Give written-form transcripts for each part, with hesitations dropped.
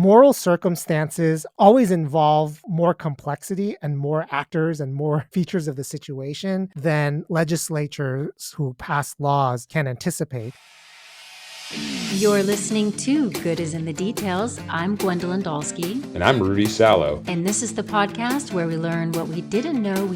moral circumstances always involve more complexity and more actors and more features of the situation than legislatures who pass laws can anticipate. You're listening to Good is in the Details. I'm Gwendolyn Dolske. And I'm Rudy Salo. And this is the podcast where we learn what we didn't know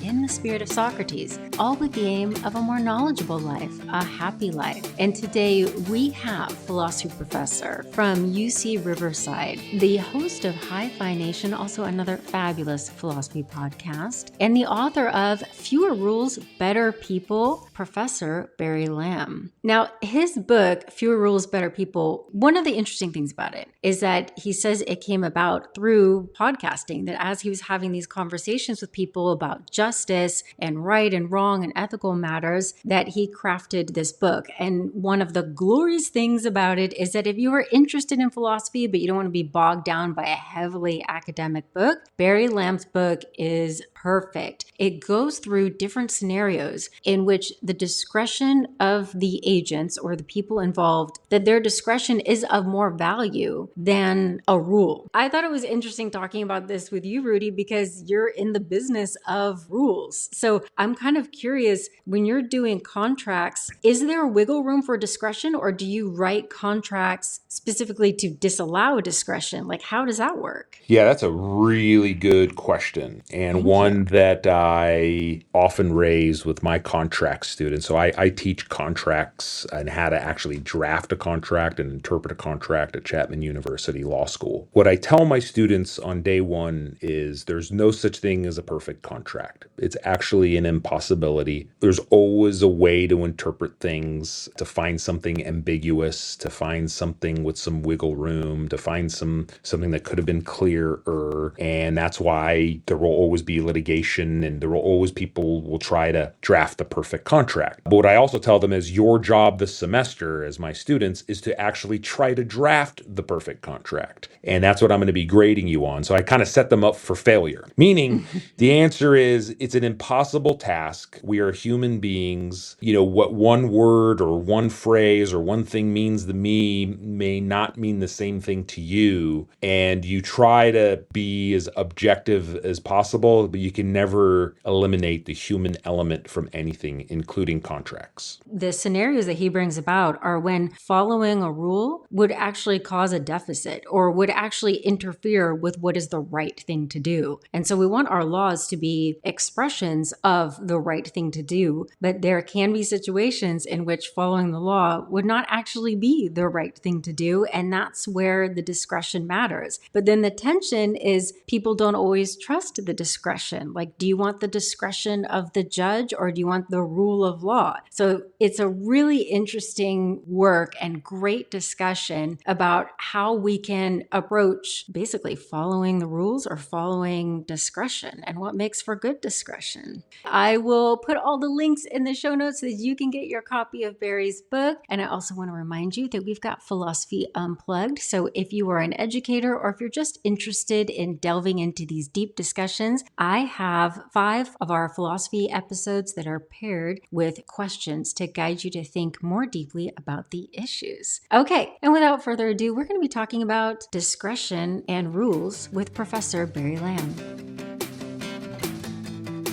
in the spirit of Socrates, all with the aim of a more knowledgeable life, a happy life. And today we have philosophy professor from UC Riverside, the host of Hi-Phi Nation, also another fabulous philosophy podcast, and the author of Fewer Rules, Better People, Professor Barry Lam. Now, his book, Fewer Rules, Better People, one of the interesting things about it is that he says it came about through podcasting, that as he was having these conversations with people about justice and right and wrong and ethical matters, that he crafted this book. And one of the glorious things about it is that if you are interested in philosophy, but you don't want to be bogged down by a heavily academic book, Barry Lam's book is perfect. It goes through different scenarios in which the discretion of the agents or the people involved, that their discretion is of more value than a rule. I thought it was interesting talking about this with you, Rudy, because you're in the business of rules. So I'm kind of curious, when you're doing contracts, is there a wiggle room for discretion, or do you write contracts specifically to disallow discretion? Like, how does that work? Yeah, that's a really good question, and one that I often raise with my contract students. So I teach contracts and how to actually draft a contract and interpret a contract at Chapman University Law School. What I tell my students on day one is there's no such thing as a perfect contract. It's actually an impossibility. There's always a way to interpret things, to find something ambiguous, to find something with some wiggle room, to find something that could have been clearer. And that's why there will always be litigation, and there will always people will try to draft the perfect contract. But what I also tell them is your job this semester as my students is to actually try to draft the perfect contract. And that's what I'm going to be grading you on. So I kind of set them up for failure, meaning the answer is it's an impossible task. We are human beings. You know, what one word or one phrase or one thing means to me may not mean the same thing to you. And you try to be as objective as possible, but you can never eliminate the human element from anything, including contracts. The scenarios that he brings about are when following a rule would actually cause a deficit or would actually interfere with what is the right thing to do. And so we want our laws to be expressions of the right thing to do, but there can be situations in which following the law would not actually be the right thing to do, and that's where the discretion matters. But then the tension is people don't always trust the discretion. Like, do you want the discretion of the judge or do you want the rule of law? So it's a really interesting work and great discussion about how we can approach basically following the rules or following discretion and what makes for good discretion. I will put all the links in the show notes so that you can get your copy of Barry's book. And I also want to remind you that we've got Philosophy Unplugged. So if you are an educator or if you're just interested in delving into these deep discussions, I have 5 of our philosophy episodes that are paired with questions to guide you to think more deeply about the issues. Okay, and without further ado, we're going to be talking about discretion and rules with Professor Barry Lam.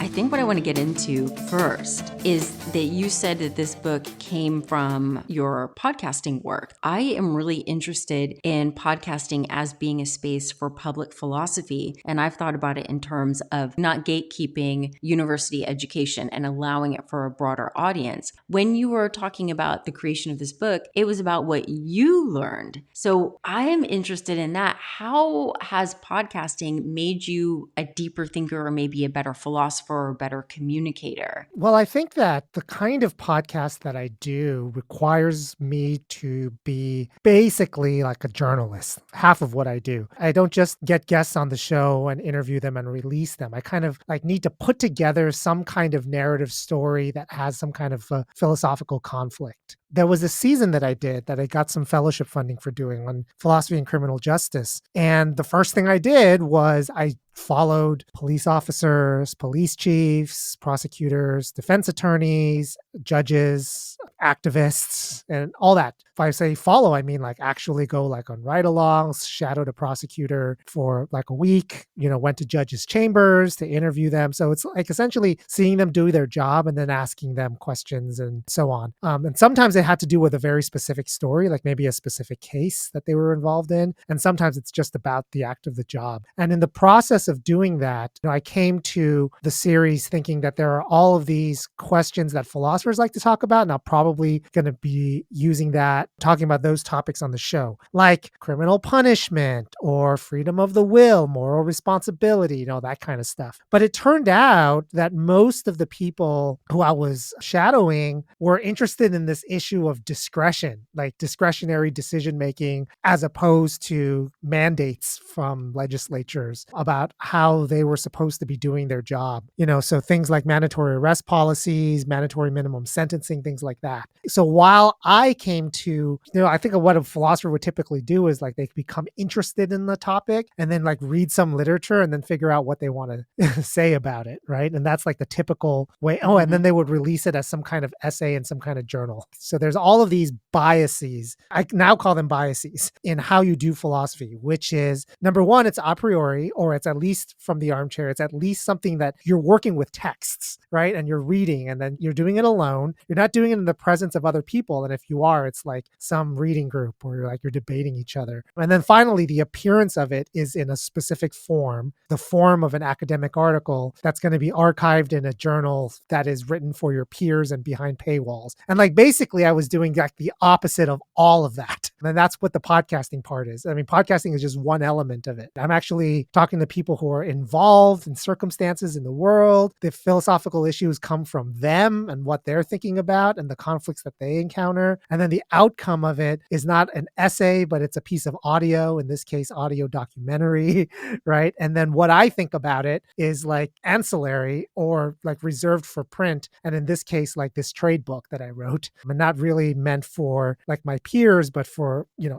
I think what I want to get into first is that you said that this book came from your podcasting work. I am really interested in podcasting as being a space for public philosophy, and I've thought about it in terms of not gatekeeping university education and allowing it for a broader audience. When you were talking about the creation of this book, it was about what you learned. So I am interested in that. How has podcasting made you a deeper thinker or maybe a better philosopher or a better communicator? Well, I think that the kind of podcast that I do requires me to be basically like a journalist, half of what I do. I don't just get guests on the show and interview them and release them. I kind of like need to put together some kind of narrative story that has some kind of philosophical conflict. there was a season that I did that I got some fellowship funding for doing on philosophy and criminal justice. And the first thing I did was I followed police officers, police chiefs, prosecutors, defense attorneys, judges, activists, and all that. If I say follow, I mean like actually go like on ride-alongs, shadowed a prosecutor for like a week, went to judges' chambers to interview them. So it's like essentially seeing them do their job and then asking them questions and so on. And sometimes it had to do with a very specific story, like maybe a specific case that they were involved in. And sometimes it's just about the act of the job. And in the process of doing that, I came to the series thinking that there are all of these questions that philosophers like to talk about. And I'm probably going to be using that, talking about those topics on the show, like criminal punishment or freedom of the will, moral responsibility, that kind of stuff. But it turned out that most of the people who I was shadowing were interested in this issue of discretion, like discretionary decision making, as opposed to mandates from legislatures about how they were supposed to be doing their job. So things like mandatory arrest policies, mandatory minimum sentencing, things like that. So while I came to, I think what a philosopher would typically do is like they become interested in the topic and then like read some literature and then figure out what they want to say about it, right? And that's like the typical way. Oh, and then they would release it as some kind of essay in some kind of journal. So there's all of these biases. I now call them biases in how you do philosophy, which is number one, it's a priori, or it's at least from the armchair. It's at least something that you're working with texts, right? And you're reading and then you're doing it alone. You're not doing it in the presence of other people. And if you are, it's like some reading group where you're debating each other. And then finally, the appearance of it is in a specific form, the form of an academic article that's going to be archived in a journal that is written for your peers and behind paywalls. And like basically I was doing like the opposite of all of that. And that's what the podcasting part is. I mean, podcasting is just one element of it. I'm actually talking to people who are involved in circumstances in the world. The philosophical issues come from them and what they're thinking about and the conflicts that they encounter. And then the outcome of it is not an essay, but it's a piece of audio, in this case, audio documentary, right? And then what I think about it is like ancillary or like reserved for print. And in this case, like this trade book that I wrote, and not really meant for like my peers, but for,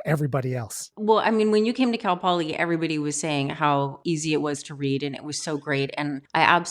everybody else. Well, I mean, when you came to Cal Poly, everybody was saying how easy it was to read and it was so great. And I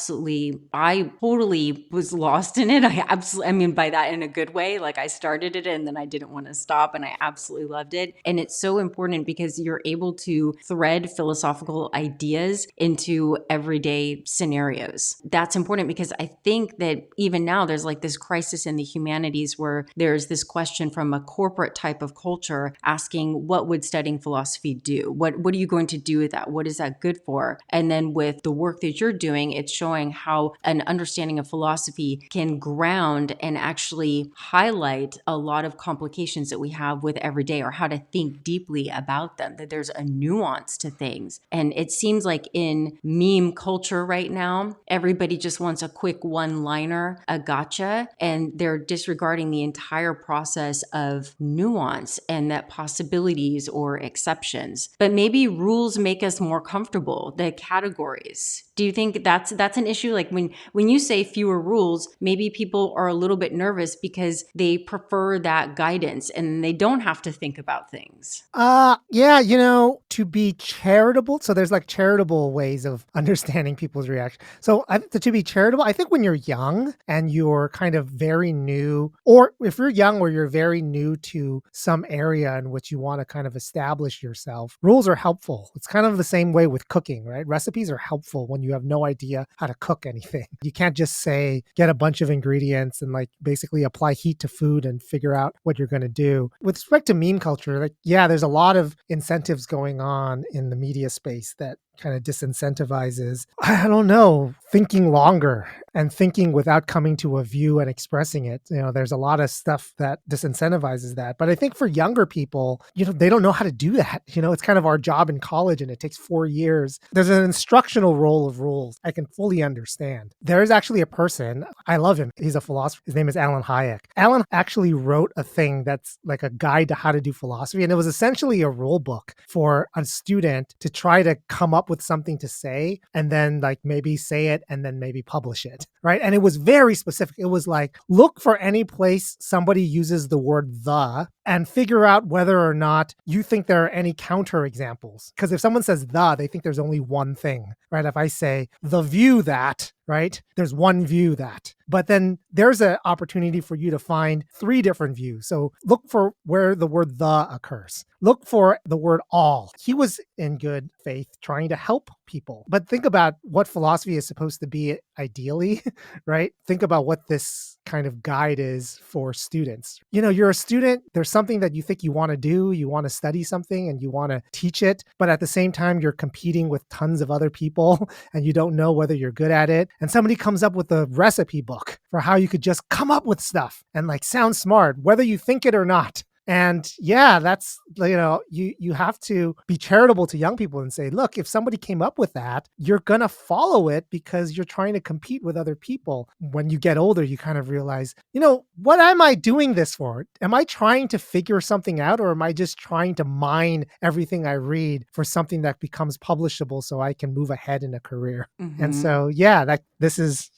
totally was lost in it. I mean, by that in a good way, like I started it and then I didn't want to stop and I absolutely loved it. And it's so important because you're able to thread philosophical ideas into everyday scenarios. That's important because I think that even now there's like this crisis in the humanities where there's this question from a corporate type of culture asking, what would studying philosophy do? What are you going to do with that? What is that good for? And then with the work that you're doing, it's showing how an understanding of philosophy can ground and actually highlight a lot of complications that we have with everyday or how to think deeply about them, that there's a nuance to things. And it seems like in meme culture right now, everybody just wants a quick one-liner, a gotcha, and they're disregarding the entire process of nuance and that possibilities or exceptions. But maybe rules make us more comfortable, the categories. Do you think that's an issue? Like when you say fewer rules, maybe people are a little bit nervous because they prefer that guidance and they don't have to think about things. Yeah, to be charitable. So there's like charitable ways of understanding people's reaction. So to be charitable, I think when you're young and you're kind of very new, or if you're young or you're very new to some area in which you want to kind of establish yourself, rules are helpful. It's kind of the same way with cooking, right? Recipes are helpful when you have no idea how to cook anything. You can't just say, get a bunch of ingredients and like basically apply heat to food and figure out what you're going to do. With respect to meme culture, like, yeah, there's a lot of incentives going on in the media space that kind of disincentivizes, I don't know, thinking longer and thinking without coming to a view and expressing it. There's a lot of stuff that disincentivizes that. But I think for younger people, they don't know how to do that. It's kind of our job in college and it takes 4 years. There's an instructional role of rules I can fully understand. There is actually a person, I love him. He's a philosopher. His name is Alan Hayek. Alan actually wrote a thing that's like a guide to how to do philosophy. And it was essentially a rule book for a student to try to come up up with something to say and then like maybe say it and then maybe publish it, right? And it was very specific. It was like, look for any place somebody uses the word the and figure out whether or not you think there are any counter examples. Because if someone says the, they think there's only one thing, right? If I say the view that, right? There's one view that. But then there's an opportunity for you to find 3 different views. So look for where the word the occurs. Look for the word all. He was in good faith trying to help people. But think about what philosophy is supposed to be ideally, right? Think about what this kind of guide is for students. You know, you're a student, there's something that you think you want to do, you want to study something and you want to teach it, but at the same time, you're competing with tons of other people and you don't know whether you're good at it. And somebody comes up with a recipe book for how you could just come up with stuff and like sound smart, whether you think it or not. And yeah, that's, you know, you have to be charitable to young people and say, look, if somebody came up with that, you're going to follow it because you're trying to compete with other people. When you get older, you kind of realize, you know, what am I doing this for? Am I trying to figure something out, or am I just trying to mine everything I read for something that becomes publishable so I can move ahead in a career? And so, yeah, that this is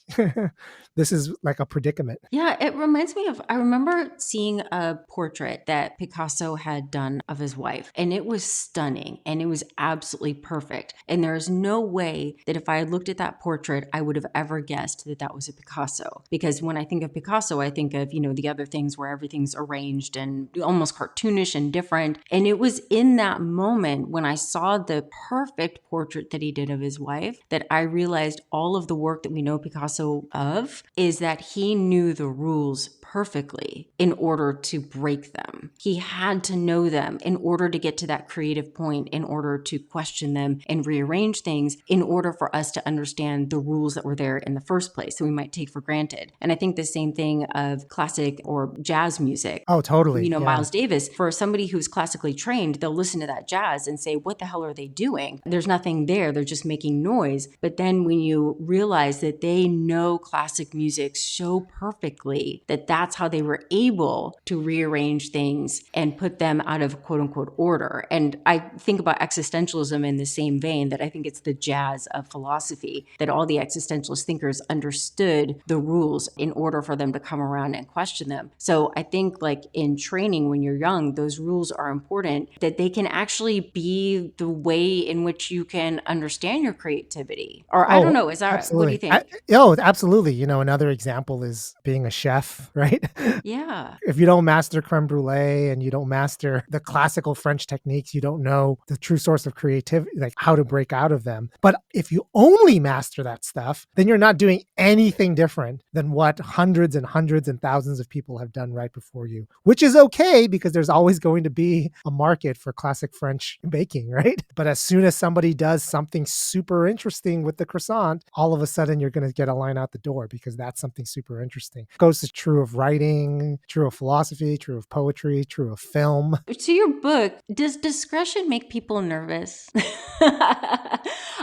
this is like a predicament. Yeah, it reminds me of, I remember seeing a portrait that Picasso had done of his wife, and it was stunning and it was absolutely perfect. And there's no way that if I had looked at that portrait, I would have ever guessed that that was a Picasso. Because when I think of Picasso, I think of, you know, the other things where everything's arranged and almost cartoonish and different. And it was in that moment when I saw the perfect portrait that he did of his wife that I realized all of the work that we know Picasso of is that he knew the rules perfectly in order to break them. He had to know them in order to get to that creative point, in order to question them and rearrange things, in order for us to understand the rules that were there in the first place that we might take for granted. And I think the same thing of classic or jazz music. Oh, totally. You know, Yeah. Miles Davis, for somebody who's classically trained, they'll listen to that jazz and say, what the hell are they doing? There's nothing there. They're just making noise. But then when you realize that they know classic music so perfectly that that's how they were able to rearrange things and put them out of quote unquote order. And I think about existentialism in the same vein, that I think it's the jazz of philosophy, that all the existentialist thinkers understood the rules in order for them to come around and question them. So I think like in training when you're young, those rules are important, that they can actually be the way in which you can understand your creativity. Or I don't know, is that, absolutely. what do you think? Absolutely. You know, another example is being a chef, right? Yeah. If you don't master creme brulee and you don't master the classical French techniques, you don't know the true source of creativity, like how to break out of them. But if you only master that stuff, then you're not doing anything different than what hundreds and hundreds and thousands of people have done right before you, which is okay because there's always going to be a market for classic French baking, right? But as soon as somebody does something super interesting with the croissant, all of a sudden you're going to get a line out the door because that's something super interesting. It goes to true of writing, true of philosophy, true of poetry, true of film. To your book, does discretion make people nervous?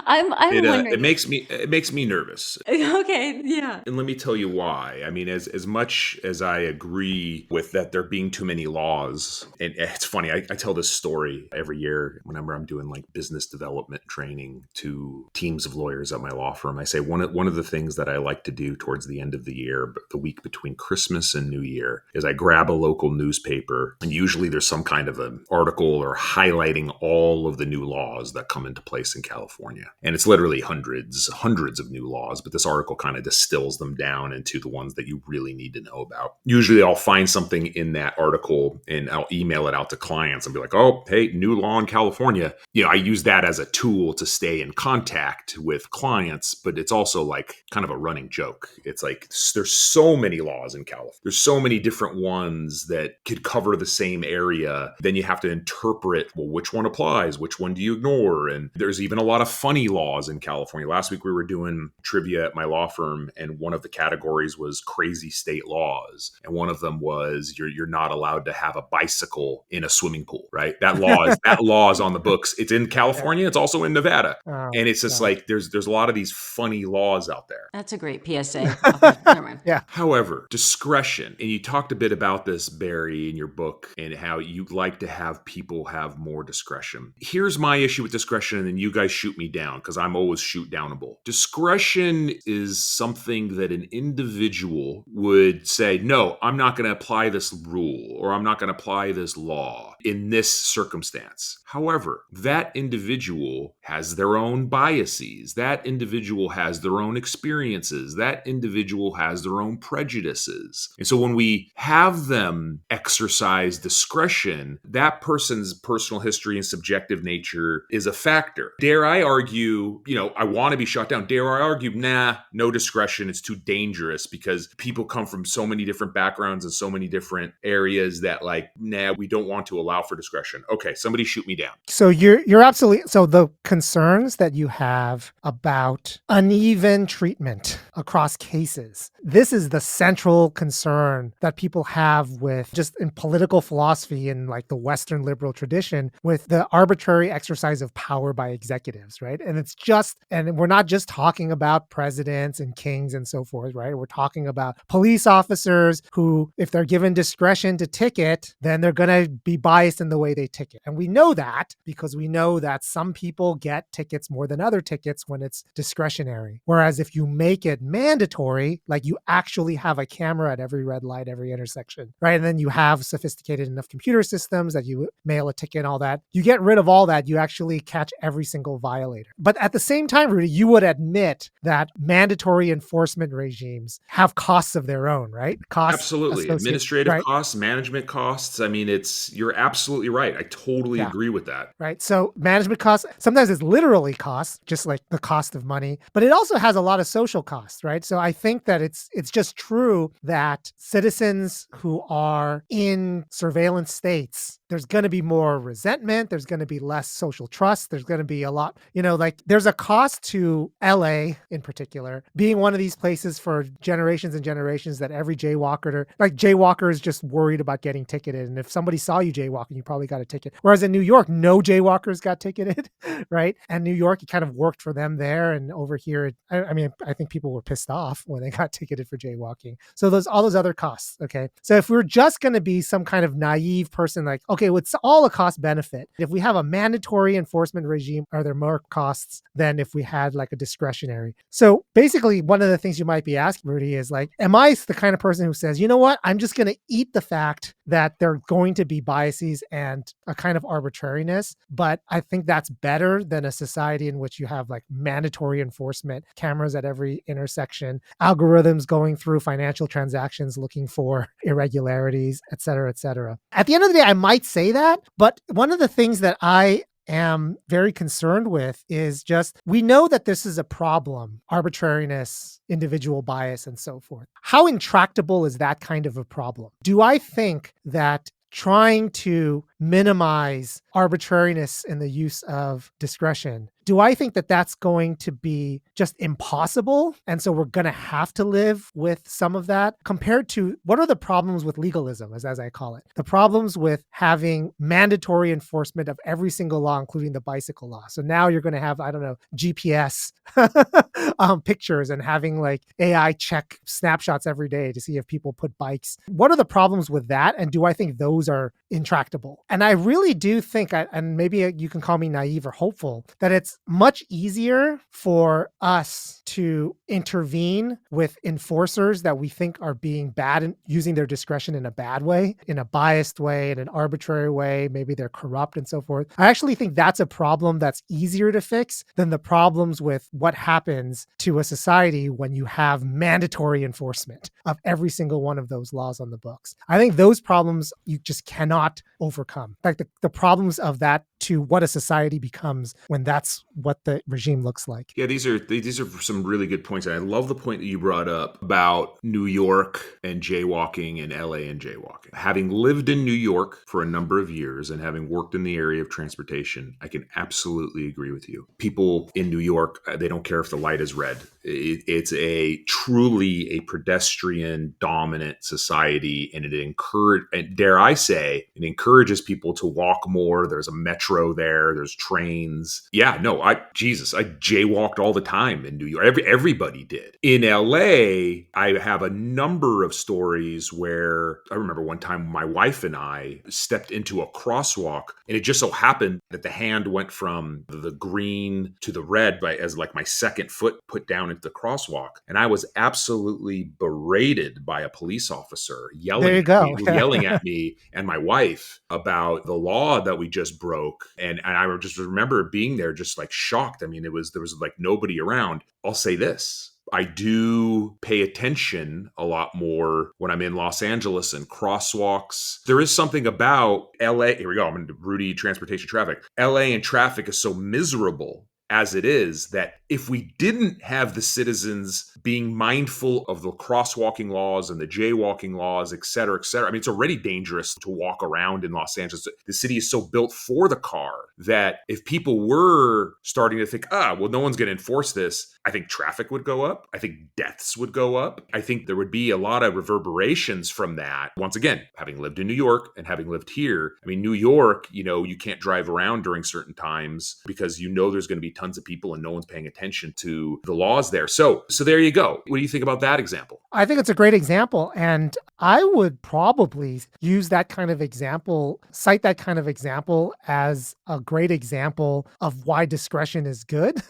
I'm wondering. It makes me nervous. Okay, yeah. And let me tell you why. I mean, as much as I agree with that there being too many laws, and it's funny, I tell this story every year whenever I'm doing like business development training to teams of lawyers at my law firm. I say one of the things that I like to do towards the end of the year, the week between Christmas and New Year, is I grab a local newspaper, and usually there's some kind of an article or highlighting all of the new laws that come into place in California. And it's literally hundreds of new laws, but this article kind of distills them down into the ones that you really need to know about. Usually I'll find something in that article and I'll email it out to clients and be like, oh, hey, new law in California. You know, I use that as a tool to stay in contact with clients, but it's also like kind of a running joke. It's like there's so many laws in California. There's so many different ones that could cover the same area. Then you have to interpret, well, which one applies? Which one do you ignore? And there's even a lot of funny laws in California. Last week we were doing trivia at my law firm, and one of the categories was crazy state laws. And one of them was you're not allowed to have a bicycle in a swimming pool, right? That law is on the books. It's in California. It's also in Nevada. And it's just like there's a lot of these funny laws out there. That's a great PSA. Okay, never mind. Yeah. However, discretion, and you talked a bit about this, Barry, in your book, and how you like to have people have more discretion. Here's my issue with discretion, and then you guys shoot me down. because I'm always shoot downable. Discretion is something that an individual would say, no, I'm not going to apply this rule or I'm not going to apply this law in this circumstance. However, that individual has their own biases. That individual has their own experiences. That individual has their own prejudices. And so when we have them exercise discretion, that person's personal history and subjective nature is a factor. Dare I argue, I want to be shot down. Dare I argue, nah, no discretion. It's too dangerous because people come from so many different backgrounds and so many different areas that nah, we don't want to allow for discretion. Okay, somebody shoot me down. So you're absolutely, so the concerns that you have about uneven treatment across cases, this is the central concern that people have with just in political philosophy in like the Western liberal tradition with the arbitrary exercise of power by executives, right? And we're not just talking about presidents and kings and so forth, right? We're talking about police officers who, if they're given discretion to ticket, then they're going to be biased in the way they ticket. And we know that because we know that some people get tickets more than other tickets when it's discretionary. Whereas if you make it mandatory, like you actually have a camera at every red light, every intersection, right? And then you have sophisticated enough computer systems that you mail a ticket and all that. You get rid of all that, you actually catch every single violator. But at the same time, Rudy, you would admit that mandatory enforcement regimes have costs of their own, right? Costs Absolutely. Administrative costs, management costs. I mean, you're absolutely right. I totally agree with that. Right. So management costs, sometimes it's literally costs, just like the cost of money, but it also has a lot of social costs, right? So I think that it's just true that citizens who are in surveillance states, there's going to be more resentment. There's going to be less social trust. There's going to be a lot, there's a cost to LA in particular, being one of these places for generations and generations that every jaywalker is just worried about getting ticketed. And if somebody saw you jaywalking, you probably got a ticket. Whereas in New York, no jaywalkers got ticketed, right? And New York, it kind of worked for them there. And over here, I think people were pissed off when they got ticketed for jaywalking. So all those other costs, okay? So if we're just going to be some kind of naive person, like, okay, it's all a cost benefit. If we have a mandatory enforcement regime, are there more costs than if we had like a discretionary? So basically, one of the things you might be asking, Rudy, is like, am I the kind of person who says, you know what, I'm just going to eat the fact that there are going to be biases and a kind of arbitrariness, but I think that's better than a society in which you have like mandatory enforcement, cameras at every intersection, algorithms going through financial transactions looking for irregularities, et cetera, et cetera. At the end of the day, I might say that, but one of the things that I am very concerned with is just, we know that this is a problem, arbitrariness, individual bias, and so forth. How intractable is that kind of a problem? Do I think that trying to minimize arbitrariness in the use of discretion, do I think that that's going to be just impossible? And so we're going to have to live with some of that compared to what are the problems with legalism, as I call it? The problems with having mandatory enforcement of every single law, including the bicycle law. So now you're going to have, GPS pictures and having like AI check snapshots every day to see if people put bikes. What are the problems with that? And do I think those are intractable? And I really do think, and maybe you can call me naive or hopeful, that it's much easier for us to intervene with enforcers that we think are being bad and using their discretion in a bad way, in a biased way, in an arbitrary way. Maybe they're corrupt and so forth. I actually think that's a problem that's easier to fix than the problems with what happens to a society when you have mandatory enforcement of every single one of those laws on the books. I think those problems you just cannot overcome. Like the problems of that to what a society becomes when that's what the regime looks like. Yeah, these are some really good points. And I love the point that you brought up about New York and jaywalking and LA and jaywalking. Having lived in New York for a number of years and having worked in the area of transportation, I can absolutely agree with you. People in New York, they don't care if the light is red. It's truly a pedestrian dominant society, and it encourages people to walk more. There's a metro metro there. There's trains. Yeah, no, I jaywalked all the time in New York. Everybody did. In LA, I have a number of stories where I remember one time my wife and I stepped into a crosswalk, and it just so happened that the hand went from the green to the red as like my second foot put down into the crosswalk. And I was absolutely berated by a police officer There you go. yelling at me and my wife about the law that we just broke. And I just remember being there just like shocked. I mean, there was like nobody around. I'll say this. I do pay attention a lot more when I'm in Los Angeles and crosswalks. There is something about LA. Here we go. I'm into Rudy transportation traffic. LA and traffic is so miserable as it is that if we didn't have the citizens being mindful of the crosswalking laws and the jaywalking laws, et cetera, I mean, it's already dangerous to walk around in Los Angeles. The city is so built for the car that if people were starting to think, well, no one's going to enforce this, I think traffic would go up. I think deaths would go up. I think there would be a lot of reverberations from that. Once again, having lived in New York and having lived here, I mean, New York, you can't drive around during certain times because there's going to be tons of people and no one's paying attention to the laws there. So there you go. What do you think about that example? I think it's a great example. And I would probably use that kind of example, cite that kind of example as a great example of why discretion is good.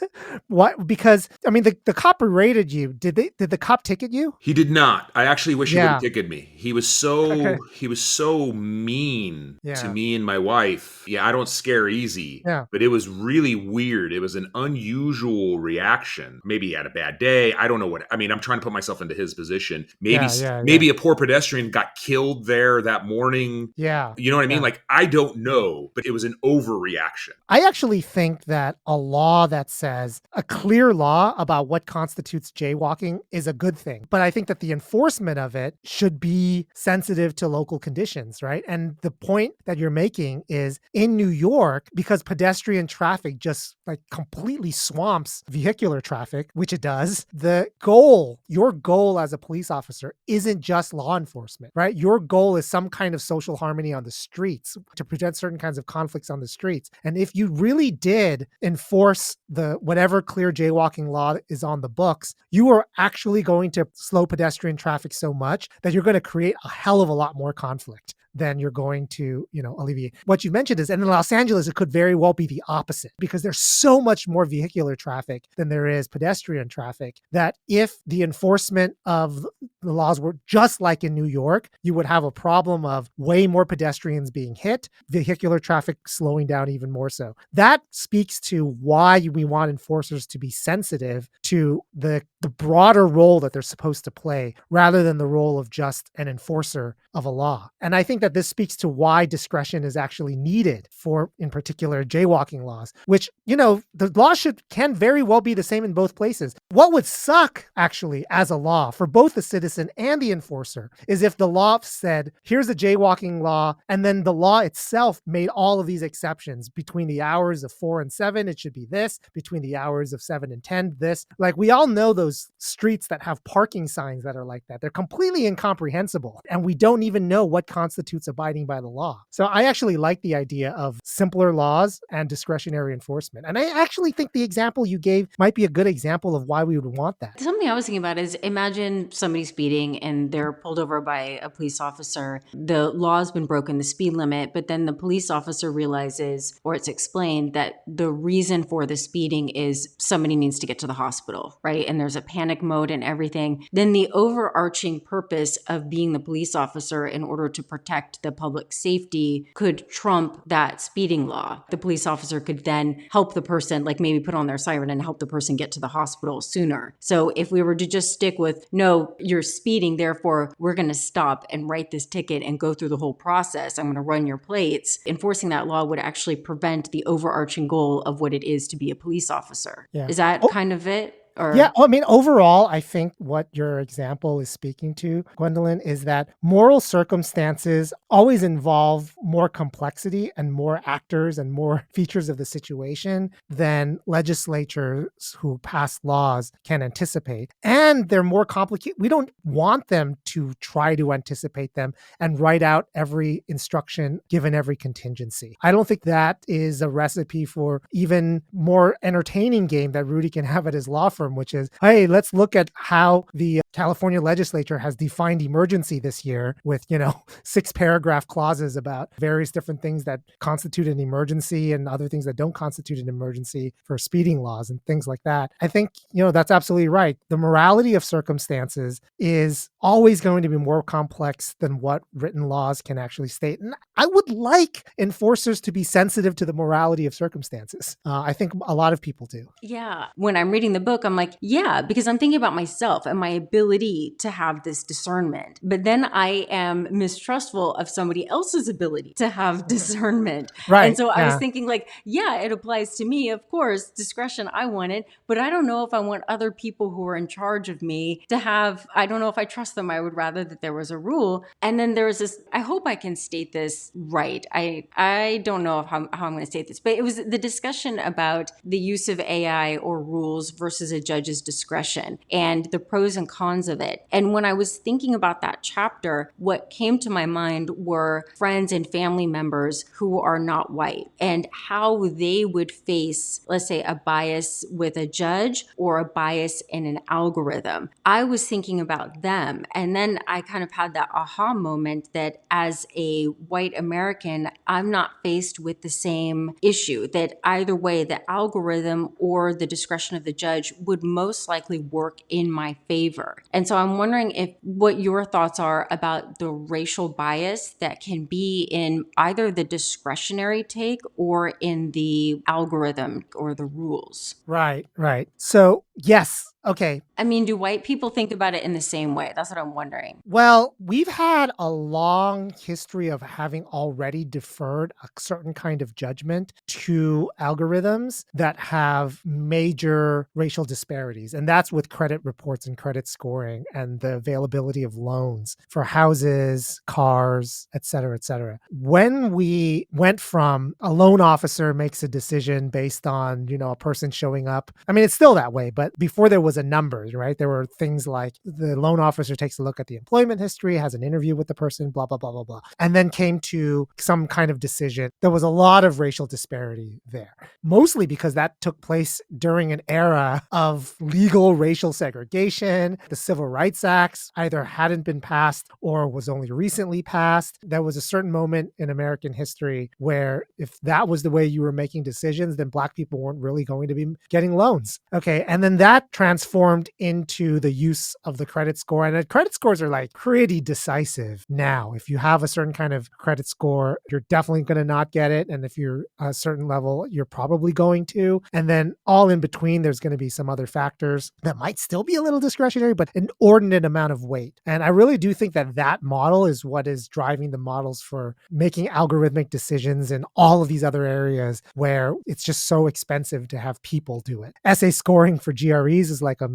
Because I mean, the cop berated you. Did the cop ticket you? He did not. I actually wish he would have ticketed me. He was so mean to me and my wife. Yeah, I don't scare easy. Yeah. But it was really weird. It was an unusual reaction. Maybe he had a bad day. I don't know what. I mean, I'm trying to put myself into his position. Maybe a poor pedestrian got killed there that morning. Yeah. You know what I mean? Like, I don't know, but it was an overreaction. I actually think that a law that says a clear law about what constitutes jaywalking is a good thing. But I think that the enforcement of it should be sensitive to local conditions, right? And the point that you're making is in New York, because pedestrian traffic just like completely swamps vehicular traffic, which it does, your goal as a police officer isn't just law enforcement, right? Your goal is some kind of social harmony on the streets to prevent certain kinds of conflicts on the streets. And if you really did enforce the whatever clear jaywalking law is on the books, you are actually going to slow pedestrian traffic so much that you're going to create a hell of a lot more conflict than you're going to, alleviate. What you mentioned is, and in Los Angeles, it could very well be the opposite because there's so much more vehicular traffic than there is pedestrian traffic that if the enforcement of the laws were just like in New York, you would have a problem of way more pedestrians being hit, vehicular traffic slowing down even more so. That speaks to why we want enforcers to be sensitive to the broader role that they're supposed to play rather than the role of just an enforcer of a law. And I think that this speaks to why discretion is actually needed for, in particular, jaywalking laws, which, the law can very well be the same in both places. What would suck, actually, as a law for both the citizen and the enforcer is if the law said, here's a jaywalking law, and then the law itself made all of these exceptions. Between the hours of 4 and 7, it should be this. Between the hours of 7 and 10, this. Like, we all know those streets that have parking signs that are like that. They're completely incomprehensible, and we don't even know what constitutes abiding by the law. So I actually like the idea of simpler laws and discretionary enforcement. And I actually think the example you gave might be a good example of why we would want that. Something I was thinking about is imagine somebody speeding and they're pulled over by a police officer. The law's been broken, the speed limit, but then the police officer realizes, or it's explained, that the reason for the speeding is somebody needs to get to the hospital, right? And there's a panic mode and everything. Then the overarching purpose of being the police officer in order to protect the public safety could trump that speeding law. The police officer could then help the person, like maybe put on their siren and help the person get to the hospital sooner. So if we were to just stick with, no, you're speeding, therefore we're going to stop and write this ticket and go through the whole process, I'm going to run your plates, enforcing that law would actually prevent the overarching goal of what it is to be a police officer. Yeah. Is that kind of it? Or Yeah, well, I mean, overall, I think what your example is speaking to, Gwendolyn, is that moral circumstances always involve more complexity and more actors and more features of the situation than legislatures who pass laws can anticipate. And they're more complicated. We don't want them to try to anticipate them and write out every instruction given every contingency. I don't think that is a recipe for even more entertaining game that Rudy can have at his law firm, which is, hey, let's look at how the California legislature has defined emergency this year with, 6 paragraph clauses about various different things that constitute an emergency and other things that don't constitute an emergency for speeding laws and things like that. I think, that's absolutely right. The morality of circumstances is always going to be more complex than what written laws can actually state. And I would like enforcers to be sensitive to the morality of circumstances. I think a lot of people do. yeah, when I'm reading the book, I'm like, yeah, because I'm thinking about myself and my ability to have this discernment. But then I am mistrustful of somebody else's ability to have discernment. And Right. so I was Yeah. thinking, like, yeah, it applies to me. Of course, discretion, I want it, but I don't know if I want other people who are in charge of me to have, I don't know if I trust them. I would rather that there was a rule. And then there was this, I hope I can state this right. I don't know how I'm going to state this, but it was the discussion about the use of AI or rules versus a judge's discretion and the pros and cons of it. And when I was thinking about that chapter, what came to my mind were friends and family members who are not white and how they would face, let's say, a bias with a judge or a bias in an algorithm. I was thinking about them. And then I kind of had that aha moment that as a white American, I'm not faced with the same issue, that either way, the algorithm or the discretion of the judge would most likely work in my favor. And so I'm wondering if what your thoughts are about the racial bias that can be in either the discretionary take or in the algorithm or the rules. Right. Right. So, yes. Okay. I mean, do white people think about it in the same way? That's what I'm wondering. Well, we've had a long history of having already deferred a certain kind of judgment to algorithms that have major racial disparities. And that's with credit reports and credit scoring and the availability of loans for houses, cars, et cetera, et cetera. When we went from a loan officer makes a decision based on, a person showing up, I mean, it's still that way, but before there was a numbers, right? There were things like the loan officer takes a look at the employment history, has an interview with the person, blah, blah, blah, blah, blah, and then came to some kind of decision. There was a lot of racial disparity there, mostly because that took place during an era of legal racial segregation. The Civil Rights Acts either hadn't been passed or was only recently passed. There was a certain moment in American history where if that was the way you were making decisions, then Black people weren't really going to be getting loans. Okay. And then that transformed into the use of the credit score. And the credit scores are like pretty decisive now. If you have a certain kind of credit score, you're definitely going to not get it. And if you're a certain level, you're probably going to. And then all in between, there's going to be some other factors that might still be a little discretionary, but an inordinate amount of weight. And I really do think that that model is what is driving the models for making algorithmic decisions in all of these other areas where it's just so expensive to have people do it. Essay scoring for GREs is like a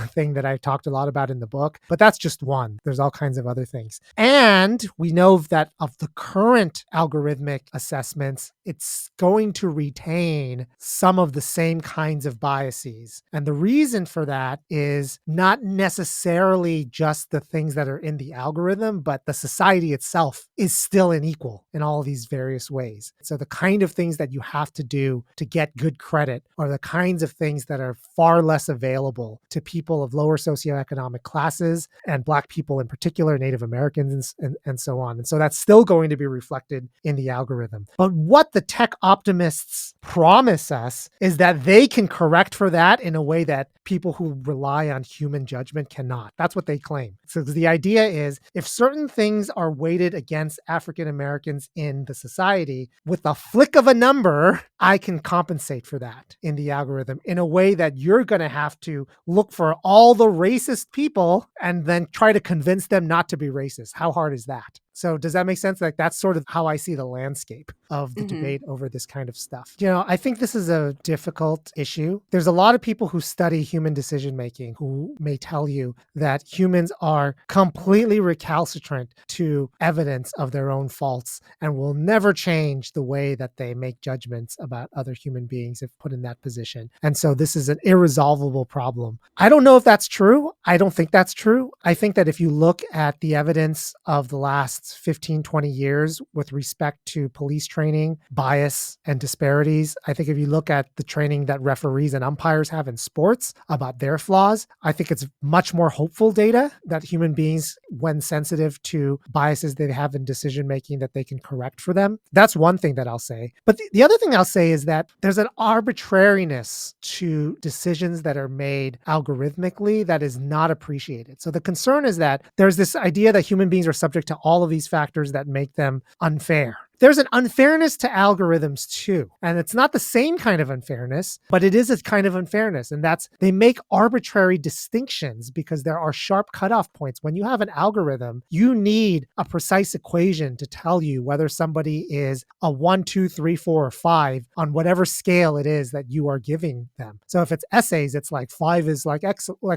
thing that I talked a lot about in the book, but that's just one. There's all kinds of other things. And we know that of the current algorithmic assessments, it's going to retain some of the same kinds of biases. And the reason for that is not necessarily just the things that are in the algorithm, but the society itself is still unequal in all of these various ways. So the kind of things that you have to do to get good credit are the kinds of things that are far less available to people of lower socioeconomic classes and Black people in particular, Native Americans, and so on. And so that's still going to be reflected in the algorithm. But what the tech optimists promise us is that they can correct for that in a way that people who rely on human judgment cannot. That's what they claim. So the idea is if certain things are weighted against African Americans in the society, with a flick of a number, I can compensate for that in the algorithm in a way that you're going to have to look for all the racist people and then try to convince them not to be racist. How hard is that? So does that make sense? Like that's sort of how I see the landscape of the debate over this kind of stuff. I think this is a difficult issue. There's a lot of people who study human decision making who may tell you that humans are completely recalcitrant to evidence of their own faults and will never change the way that they make judgments about other human beings if put in that position. And so this is an irresolvable problem. I don't know if that's true. I don't think that's true. I think that if you look at the evidence of the last 15, 20 years with respect to police training, bias, and disparities, I think if you look at the training that referees and umpires have in sports about their flaws, I think it's much more hopeful data that human beings, when sensitive to biases they have in decision making, that they can correct for them. That's one thing that I'll say. But the other thing I'll say is that there's an arbitrariness to decisions that are made algorithmically that is not appreciated. So the concern is that there's this idea that human beings are subject to all of these factors that make them unfair. There's an unfairness to algorithms too. And it's not the same kind of unfairness, but it is a kind of unfairness. And that's they make arbitrary distinctions because there are sharp cutoff points. When you have an algorithm, you need a precise equation to tell you whether somebody is a 1, 2, 3, 4, or 5 on whatever scale it is that you are giving them. So if it's essays, it's like 5 is like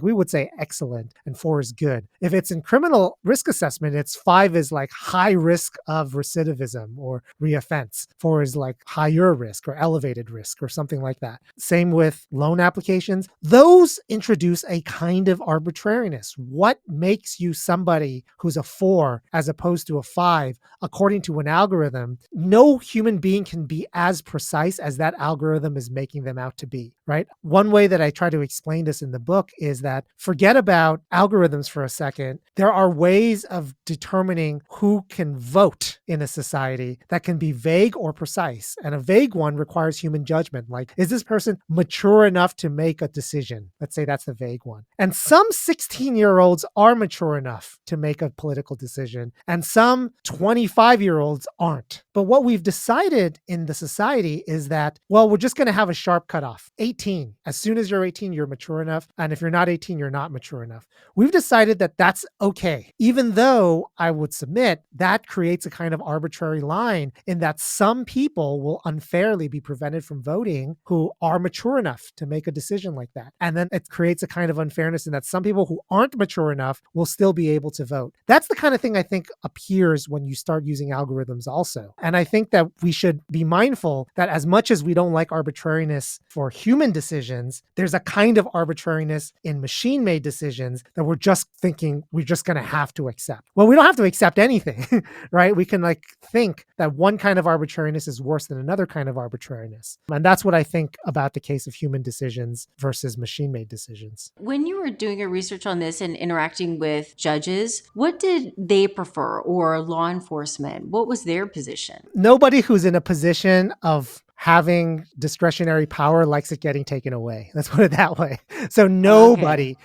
we would say excellent and 4 is good. If it's in criminal risk assessment, it's 5 is like high risk of recidivism or reoffense. 4 is like higher risk or elevated risk or something like that. Same with loan applications. Those introduce a kind of arbitrariness. What makes you somebody who's a 4 as opposed to a 5, according to an algorithm? No human being can be as precise as that algorithm is making them out to be, right? One way that I try to explain this in the book is that forget about algorithms for a second. There are ways of determining who can vote in a society that can be vague or precise. And a vague one requires human judgment. Like, is this person mature enough to make a decision? Let's say that's the vague one. And some 16-year-olds are mature enough to make a political decision, and some 25-year-olds aren't. But what we've decided in the society is that, well, we're just going to have a sharp cutoff. 18. As soon as you're 18, you're mature enough. And if you're not 18, you're not mature enough. We've decided that that's okay. Even though I would submit that creates a kind of arbitrary line in that some people will unfairly be prevented from voting who are mature enough to make a decision like that. And then it creates a kind of unfairness in that some people who aren't mature enough will still be able to vote. That's the kind of thing I think appears when you start using algorithms also. And I think that we should be mindful that as much as we don't like arbitrariness for human decisions, there's a kind of arbitrariness in machine-made decisions that we're just thinking we're just going to have to accept. Well, we don't have to accept anything, right? We can think that one kind of arbitrariness is worse than another kind of arbitrariness. And that's what I think about the case of human decisions versus machine-made decisions. When you were doing your research on this and interacting with judges, what did they prefer, or law enforcement? What was their position? Nobody who's in a position of having discretionary power likes it getting taken away. Let's put it that way. So nobody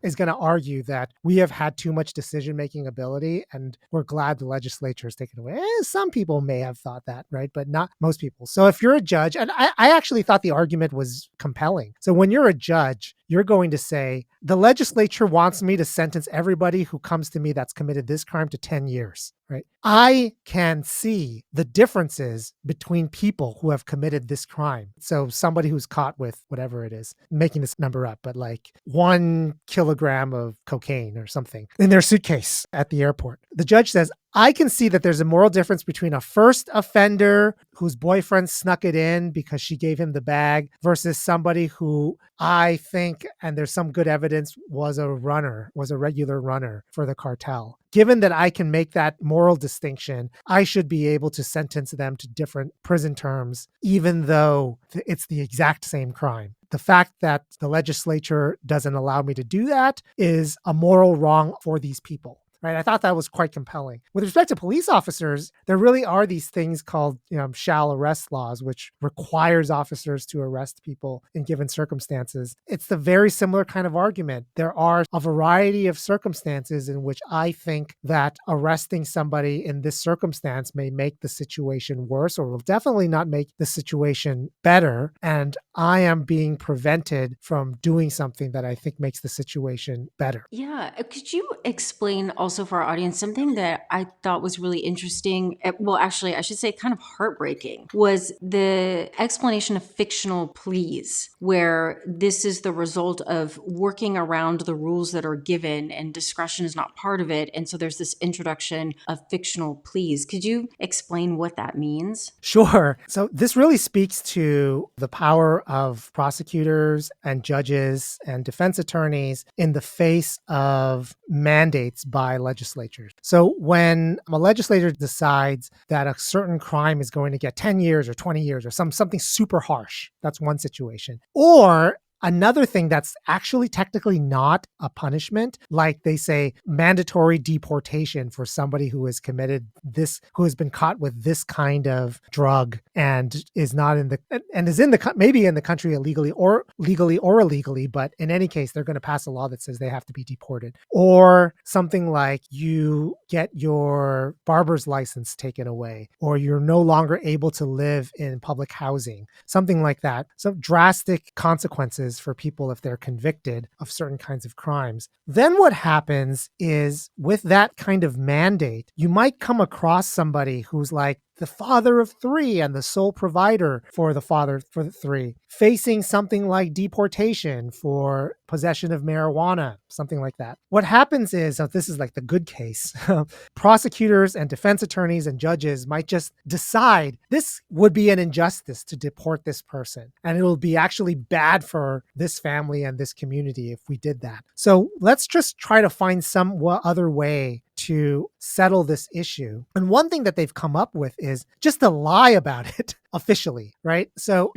is going to argue that we have had too much decision-making ability and we're glad the legislature has taken it away. Some people may have thought that, right? But not most people. So if you're a judge, and I actually thought the argument was compelling. So when you're a judge, you're going to say, the legislature wants me to sentence everybody who comes to me that's committed this crime to 10 years, right? I can see the differences between people who have committed this crime. So somebody who's caught with whatever it is, making this number up, but like 1 kilogram of cocaine or something in their suitcase at the airport. The judge says, I can see that there's a moral difference between a first offender whose boyfriend snuck it in because she gave him the bag versus somebody who I think, and there's some good evidence, was a regular runner for the cartel. Given that I can make that moral distinction, I should be able to sentence them to different prison terms, even though it's the exact same crime. The fact that the legislature doesn't allow me to do that is a moral wrong for these people. Right. I thought that was quite compelling. With respect to police officers, there really are these things called shall arrest laws, which requires officers to arrest people in given circumstances. It's the very similar kind of argument. There are a variety of circumstances in which I think that arresting somebody in this circumstance may make the situation worse or will definitely not make the situation better. And I am being prevented from doing something that I think makes the situation better. Yeah. Could you explain also also for our audience, something that I thought was really interesting, well, actually, I should say kind of heartbreaking, was the explanation of fictional pleas, where this is the result of working around the rules that are given and discretion is not part of it. And so there's this introduction of fictional pleas. Could you explain what that means? Sure. So this really speaks to the power of prosecutors and judges and defense attorneys in the face of mandates by legislatures. So when a legislator decides that a certain crime is going to get 10 years or 20 years or something super harsh, that's one situation. Or another thing that's actually technically not a punishment, like they say mandatory deportation for somebody who has committed this, who has been caught with this kind of drug and is not in the, and is in the, maybe in the country illegally or illegally, but in any case, they're going to pass a law that says they have to be deported. Or something like you get your barber's license taken away, or you're no longer able to live in public housing, something like that. So drastic consequences for people if they're convicted of certain kinds of crimes. Then what happens is with that kind of mandate, you might come across somebody who's like the father of three and the sole provider for the father for the three, facing something like deportation for possession of marijuana, something like that. What happens is, so this is like the good case, prosecutors and defense attorneys and judges might just decide this would be an injustice to deport this person. And it will be actually bad for this family and this community if we did that. So let's just try to find some other way to settle this issue. And one thing that they've come up with is just to lie about it officially, right? So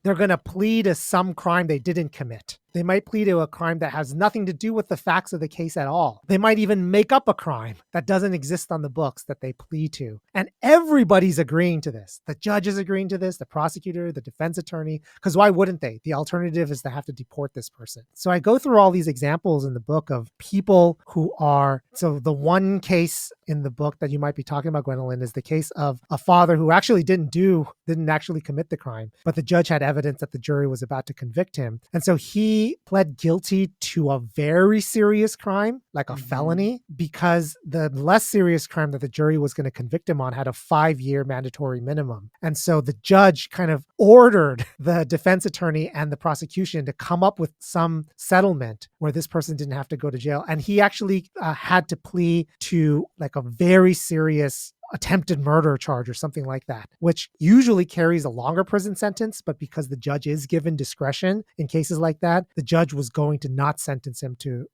they're going to plead to some crime they didn't commit. They might plead to a crime that has nothing to do with the facts of the case at all. They might even make up a crime that doesn't exist on the books that they plead to. And everybody's agreeing to this. The judge is agreeing to this, the prosecutor, the defense attorney, because why wouldn't they? The alternative is to have to deport this person. So I go through all these examples in the book of people who are, so the one case in the book that you might be talking about, Gwendolyn, is the case of a father who actually didn't actually commit the crime, but the judge had evidence that the jury was about to convict him. And so he pled guilty to a very serious crime, like a felony, because the less serious crime that the jury was going to convict him on had a 5-year mandatory minimum. And so the judge kind of ordered the defense attorney and the prosecution to come up with some settlement where this person didn't have to go to jail. And he actually had to plead to like a very serious attempted murder charge or something like that, which usually carries a longer prison sentence. But because the judge is given discretion in cases like that, the judge was going to not sentence him to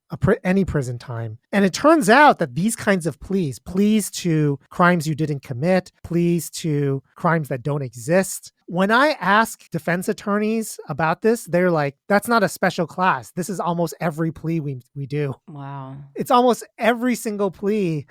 any prison time. And it turns out that these kinds of pleas to crimes you didn't commit, pleas to crimes that don't exist, when I ask defense attorneys about this, they're like, that's not a special class. This is almost every plea we do. Wow. It's almost every single plea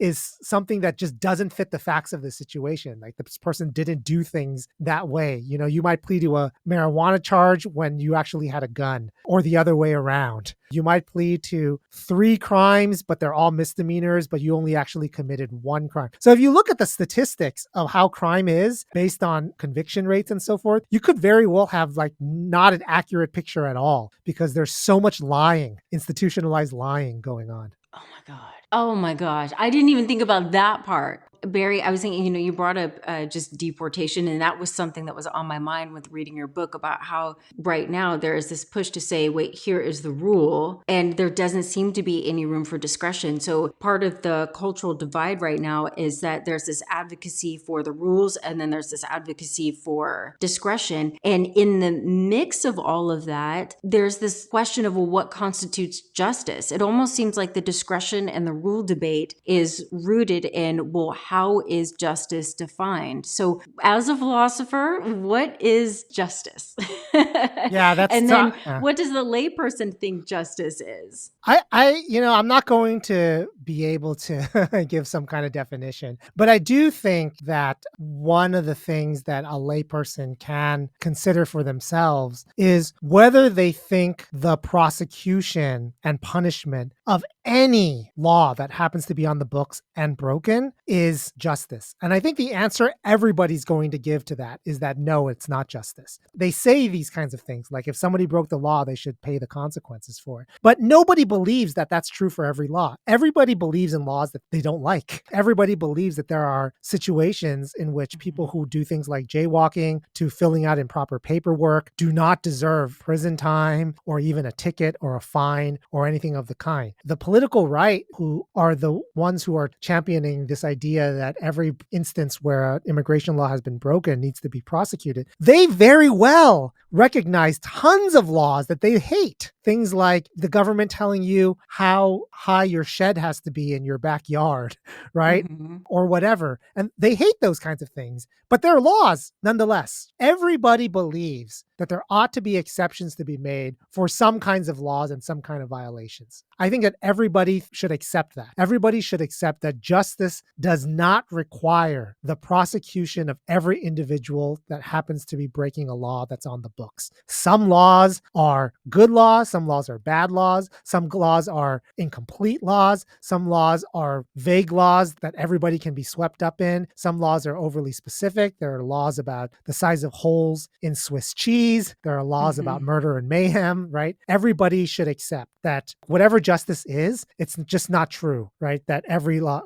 is something that just doesn't fit the facts of the situation. Like this person didn't do things that way. You know, you might plead to a marijuana charge when you actually had a gun, or the other way around. You might plead to 3 crimes, but they're all misdemeanors, but you only actually committed 1 crime. So if you look at the statistics of how crime is based on conviction rates and so forth, you could very well have like not an accurate picture at all because there's so much lying, institutionalized lying going on. Oh my God. Oh my gosh. I didn't even think about that part. Barry, I was thinking, you brought up just deportation, and that was something that was on my mind with reading your book about how right now there is this push to say, wait, here is the rule, and there doesn't seem to be any room for discretion. So part of the cultural divide right now is that there's this advocacy for the rules, and then there's this advocacy for discretion. And in the mix of all of that, there's this question of, well, what constitutes justice? It almost seems like the discretion and the rule debate is rooted in, well, how is justice defined? So as a philosopher, what is justice? Yeah, that's and then what does the layperson think justice is? I'm not going to be able to give some kind of definition, but I do think that one of the things that a layperson can consider for themselves is whether they think the prosecution and punishment of any law that happens to be on the books and broken is is justice? And I think the answer everybody's going to give to that is that no, it's not justice. They say these kinds of things, like if somebody broke the law, they should pay the consequences for it. But nobody believes that that's true for every law. Everybody believes in laws that they don't like. Everybody believes that there are situations in which people who do things like jaywalking to filling out improper paperwork do not deserve prison time or even a ticket or a fine or anything of the kind. The political right, who are the ones who are championing this idea that every instance where an immigration law has been broken needs to be prosecuted, they very well recognize tons of laws that they hate. Things like the government telling you how high your shed has to be in your backyard, right? Mm-hmm. Or whatever. And they hate those kinds of things, but they're laws nonetheless. Everybody believes that there ought to be exceptions to be made for some kinds of laws and some kind of violations. I think that everybody should accept that. Everybody should accept that justice does not require the prosecution of every individual that happens to be breaking a law that's on the books. Some laws are good laws, some laws are bad laws, some laws are incomplete laws, some laws are vague laws that everybody can be swept up in, some laws are overly specific. There are laws about the size of holes in Swiss cheese. There are laws about murder and mayhem, right? Everybody should accept that whatever justice is, it's just not true, right? That every law,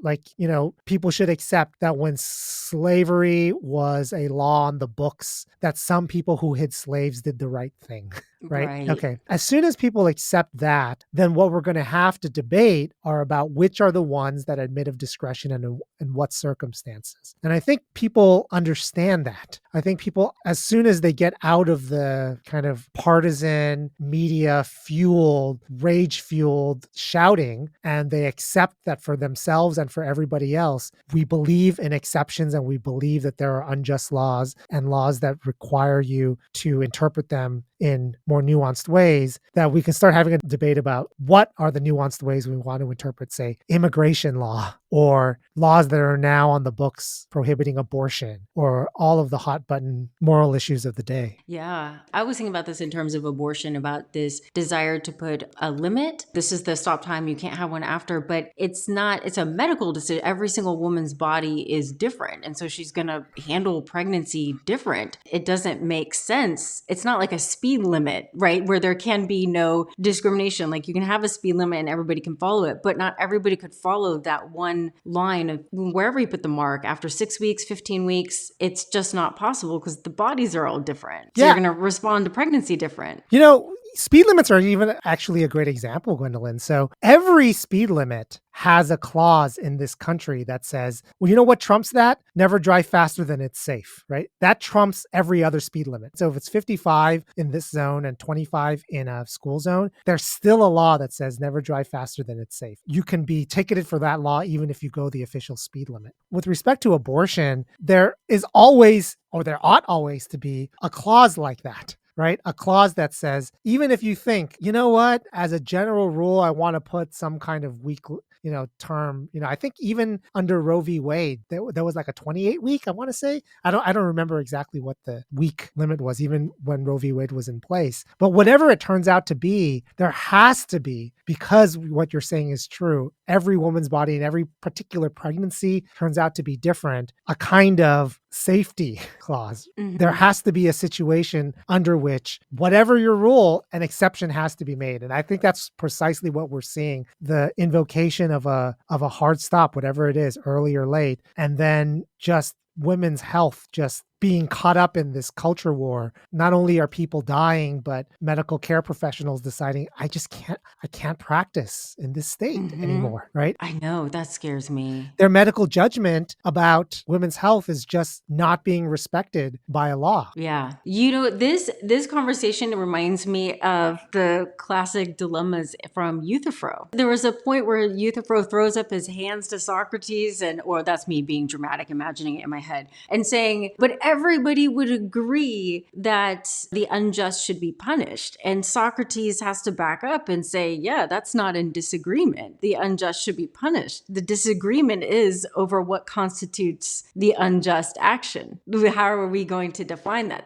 people should accept that when slavery was a law on the books, that some people who hid slaves did the right thing. Right? Okay. As soon as people accept that, then what we're going to have to debate are about which are the ones that admit of discretion and in what circumstances. And I think people understand that. I think people, as soon as they get out of the kind of partisan, media fueled, rage fueled shouting, and they accept that for themselves and for everybody else, we believe in exceptions and we believe that there are unjust laws and laws that require you to interpret them in more nuanced ways, that we can start having a debate about what are the nuanced ways we want to interpret, say, immigration law or laws that are now on the books prohibiting abortion or all of the hot button moral issues of the day. Yeah. I was thinking about this in terms of abortion, about this desire to put a limit. This is the stop time. You can't have one after, but it's not, it's a medical decision. Every single woman's body is different. And so she's going to handle pregnancy different. It doesn't make sense. It's not like a speed limit, right? Where there can be no discrimination. Like you can have a speed limit and everybody can follow it, but not everybody could follow that one line of wherever you put the mark after 6 weeks, 15 weeks. It's just not possible because the bodies are all different. So you're going to respond to pregnancy different. Speed limits are even actually a great example, Gwendolyn. So every speed limit has a clause in this country that says, well, you know what trumps that? Never drive faster than it's safe, right? That trumps every other speed limit. So if it's 55 in this zone and 25 in a school zone, there's still a law that says never drive faster than it's safe. You can be ticketed for that law even if you go the official speed limit. With respect to abortion, there is always, or there ought always to be, a clause like that. Right? A clause that says, even if you think, you know what, as a general rule, I want to put some kind of week, term, I think even under Roe v. Wade, there was like a 28 week, I want to say. I don't remember exactly what the week limit was, even when Roe v. Wade was in place. But whatever it turns out to be, there has to be, because what you're saying is true, every woman's body and every particular pregnancy turns out to be different, a kind of safety clause. Mm-hmm. There has to be a situation under which whatever your rule, an exception has to be made. And I think that's precisely what we're seeing, the invocation of a hard stop, whatever it is, early or late, and then just women's health just being caught up in this culture war. Not only are people dying, but medical care professionals deciding, I can't practice in this state anymore, right? I know, that scares me. Their medical judgment about women's health is just not being respected by a law. Yeah. This conversation reminds me of the classic dilemmas from Euthyphro. There was a point where Euthyphro throws up his hands to Socrates, or that's me being dramatic, imagining it in my head, and saying, but everybody would agree that the unjust should be punished. And Socrates has to back up and say, yeah, that's not in disagreement. The unjust should be punished. The disagreement is over what constitutes the unjust action. How are we going to define that?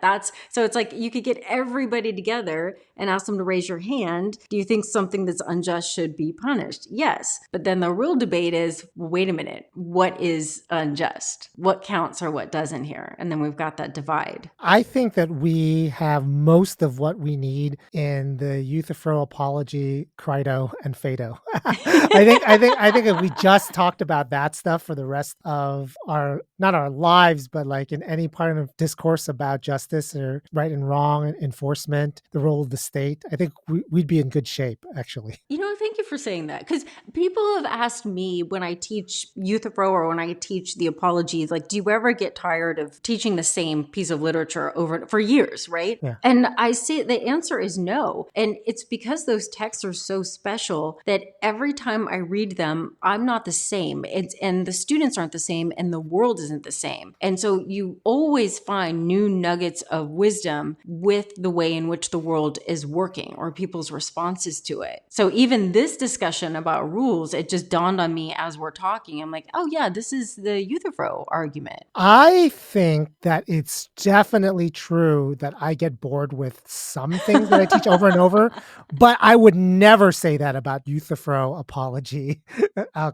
So it's like you could get everybody together and ask them to raise your hand. Do you think something that's unjust should be punished? Yes. But then the real debate is, well, wait a minute, what is unjust? What counts or what doesn't here? And then we've got that divide. I think that we have most of what we need in the Euthyphro apology, Crito, and Phaedo. I think if we just talked about that stuff for the rest of not our lives, but like in any part of discourse about justice or right and wrong, enforcement, the role of the state, I think we'd be in good shape, actually. Thank you for saying that. Because people have asked me when I teach Euthyphro or when I teach the apologies, like, do you ever get tired of teaching the same piece of literature for years, right? Yeah. And I say the answer is no. And it's because those texts are so special that every time I read them, I'm not the same. And the students aren't the same and the world isn't the same. And so you always find new nuggets of wisdom with the way in which the world is working or people's responses to it. So even this discussion about rules, it just dawned on me as we're talking. I'm like, oh yeah, this is the Euthyphro argument. I think that it's definitely true that I get bored with some things that I teach over and over, but I would never say that about Euthyphro, apology,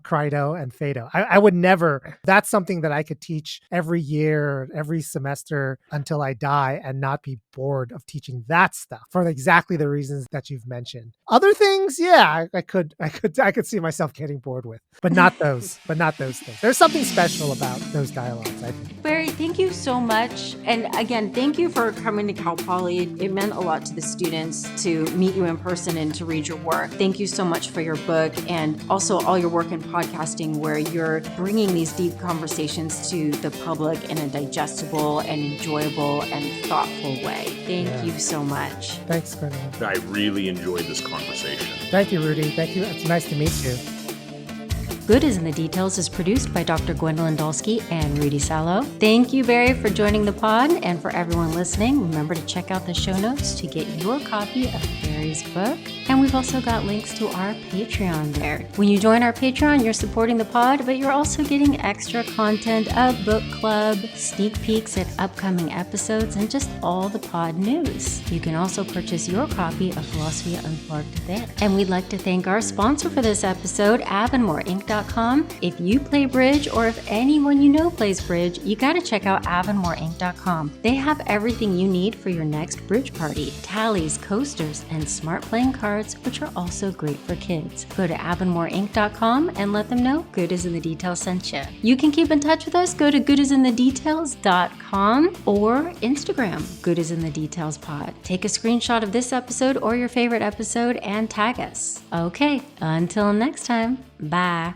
Crito, and Phaedo. I would never. That's something that I could teach every year, every semester until I die and not be bored of teaching that stuff for exactly the reasons that you've mentioned. Other things, yeah, I could see myself getting bored with, but not those things. There's something special about those dialogues, I think. Barry, thank you so much. And again, thank you for coming to Cal Poly. It meant a lot to the students to meet you in person and to read your work. Thank you so much for your book and also all your work in podcasting where you're bringing these deep conversations to the public in a digestible and enjoyable and thoughtful way. Thank you so much. Thanks, Gwendolyn. I really enjoyed this conversation. Thank you, Rudy. Thank you. It's nice to meet you. Good is in the Details is produced by Dr. Gwendolyn Dolske and Rudy Salo. Thank you, Barry, for joining the pod. And for everyone listening, remember to check out the show notes to get your copy of Barry's book. And we've also got links to our Patreon there. When you join our Patreon, you're supporting the pod, but you're also getting extra content, a book club, sneak peeks at upcoming episodes, and just all the pod news. You can also purchase your copy of Philosophy Unplugged there. And we'd like to thank our sponsor for this episode, AvonmoreInc.com. If you play bridge or if anyone you know plays bridge, you got to check out AvonmoreInc.com. They have everything you need for your next bridge party. Tallies, coasters, and smart playing cards, which are also great for kids. Go to AvonmoreInc.com and let them know Good is in the Details sent you. You can keep in touch with us. Go to goodisinthedetails.com or Instagram, Good is in the Details pod. Take a screenshot of this episode or your favorite episode and tag us. Okay, until next time, bye.